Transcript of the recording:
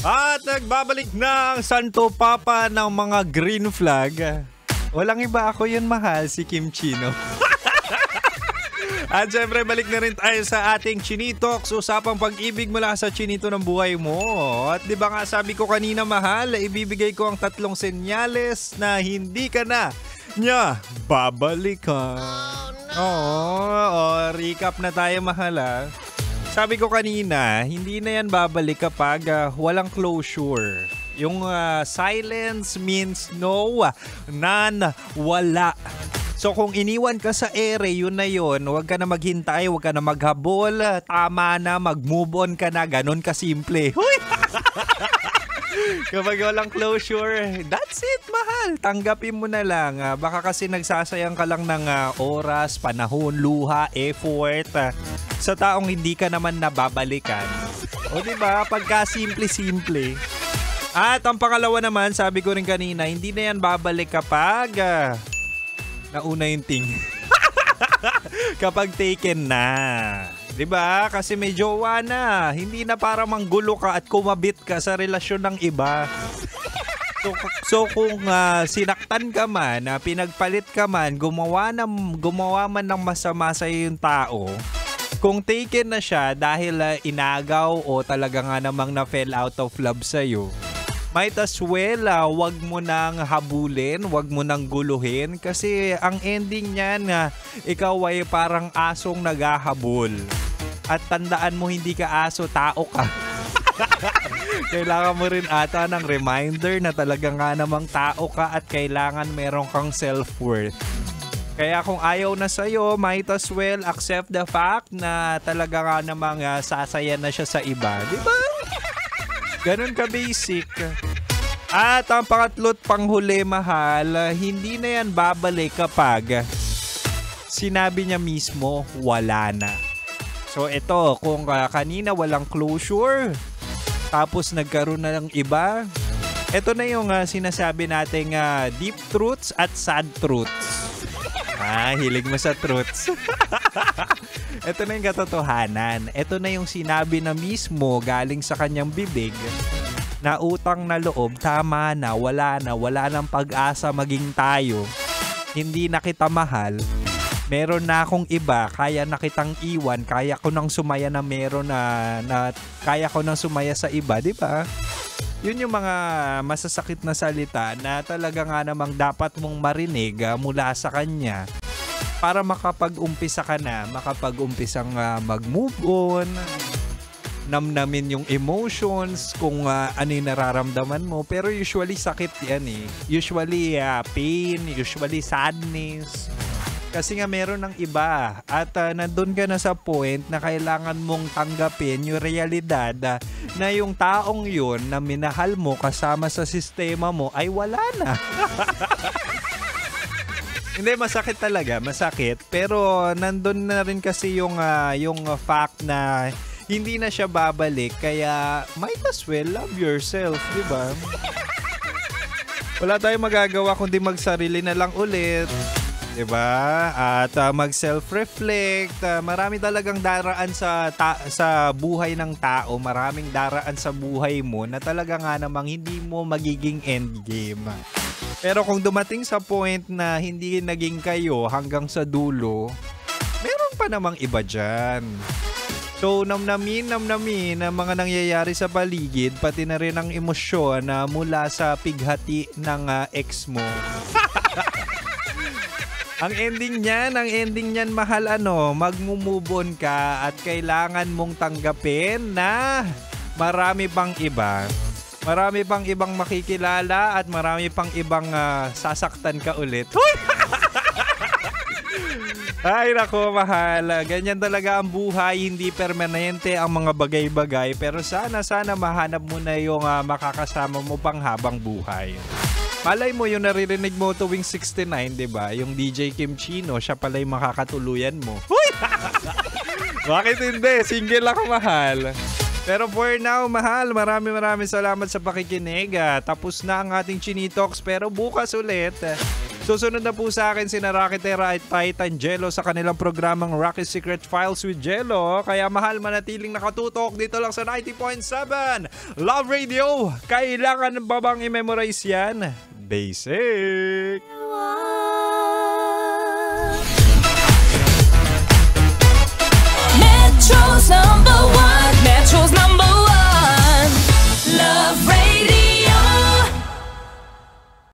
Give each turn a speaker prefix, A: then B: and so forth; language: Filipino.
A: At nagbabalik na ang Santo Papa ng mga green flag. Walang iba, ako yun, mahal, si Kim Chino. At syempre, balik na rin tayo sa ating Chinitox, usapang pag-ibig mula sa chinito ng buhay mo. At di ba nga sabi ko kanina, mahal, ibibigay ko ang 3 senyales na hindi ka na niya babalikan. Recap na tayo, mahal, ha? Sabi ko kanina, hindi na yan babalik kapag walang closure. Yung silence means no, none, wala. So kung iniwan ka sa ere, yun na yun. Huwag ka na maghintay, huwag ka na maghabol. Tama na, mag-move on ka na. Ganon kasimple. Kapag walang closure, that's it, mahal. Tanggapin mo na lang. Baka kasi nagsasayang ka lang ng oras, panahon, luha, effort sa taong hindi ka naman nababalikan. O diba, pagka simple-simple. At ang pangalawa naman, sabi ko rin kanina, hindi na yan babalik kapag nauna yung ting. Kapag taken na. 'Di ba? Kasi may jowa na. Hindi na para manggulo ka at kumabit ka sa relasyon ng iba. So kung sinaktan ka man, pinagpalit ka man, gumawa man ng masama sa yung tao, kung taken na siya dahil inagaw o talaga nga namang na fell out of love sa'yo, might as well, wag mo nang habulin, wag mo nang guluhin kasi ang ending niyan, ikaw ay parang asong naghahabol. At tandaan mo, hindi ka aso, tao ka. Kailangan mo rin ata ng reminder na talaga nga namang tao ka at kailangan meron kang self-worth. Kaya kung ayaw na sa'yo, might as well accept the fact na talaga nga namang sasaya na siya sa iba. Diba? Ganun ka basic. At ang pangatlo't panghuli, mahal, hindi na yan babalik kapag sinabi niya mismo wala na. So ito, kung kanina walang closure, tapos nagkaroon na ng iba, ito na yung sinasabi nating deep truths at sad truths. Hilig mo sa truths. Ito na yung katotohanan. Ito na yung sinabi na mismo galing sa kanyang bibig na utang na loob, tama na, wala ng pag-asa maging tayo. Hindi na kita mahal. Meron na akong iba, kaya na kitang iwan, kaya ko nang sumaya na meron na kaya ko nang sumaya sa iba, di ba? Yun yung mga masasakit na salita na talaga nga namang dapat mong marinig mula sa kanya para makapag-umpisa ka na, makapag-umpisang mag-move on, namnamin yung emotions, kung ano yung nararamdaman mo. Pero usually sakit yan eh. Usually pain, usually sadness. Kasi nga meron ng iba at nandun ka na sa point na kailangan mong tanggapin yung realidad na yung taong yun na minahal mo kasama sa sistema mo ay wala na. Hindi, masakit talaga, masakit. Pero nandun na rin kasi yung fact na hindi na siya babalik, kaya might as well love yourself, di ba? Wala tayong magagawa kundi magsarili na lang ulit. Diba? At mag-self-reflect. Marami talagang daraan sa buhay ng tao. Maraming daraan sa buhay mo na talaga nga namang hindi mo magiging endgame. Pero kung dumating sa point na hindi naging kayo hanggang sa dulo, meron pa namang iba dyan. So, namnamin ang mga nangyayari sa paligid, pati na rin ang emosyon na mula sa pighati ng ex mo. Ang ending niyan, mahal, mag-move on ka at kailangan mong tanggapin na marami pang iba. Marami pang ibang makikilala at marami pang ibang sasaktan ka ulit. Ay nako, mahal. Ganyan talaga ang buhay, hindi permanente ang mga bagay-bagay. Pero sana mahanap mo na yung makakasama mo pang habang buhay. Malay mo yung naririnig mo tuwing 69, diba? Yung DJ Kim Chino, siya pala yung makakatuluyan mo. Huy! Bakit hindi? Single ako, mahal. Pero for now, mahal, maraming salamat sa pakikinig. Tapos na ang ating Chinitox, pero bukas ulit, Susunod na po sa akin sina Rocketera at Titan Jello sa kanilang programang Rocky Secret Files with Jello. Kaya mahal, manatiling nakatutok dito lang sa 90.7 Love Radio. Kailangan ba bang i-memorize yan? Basic!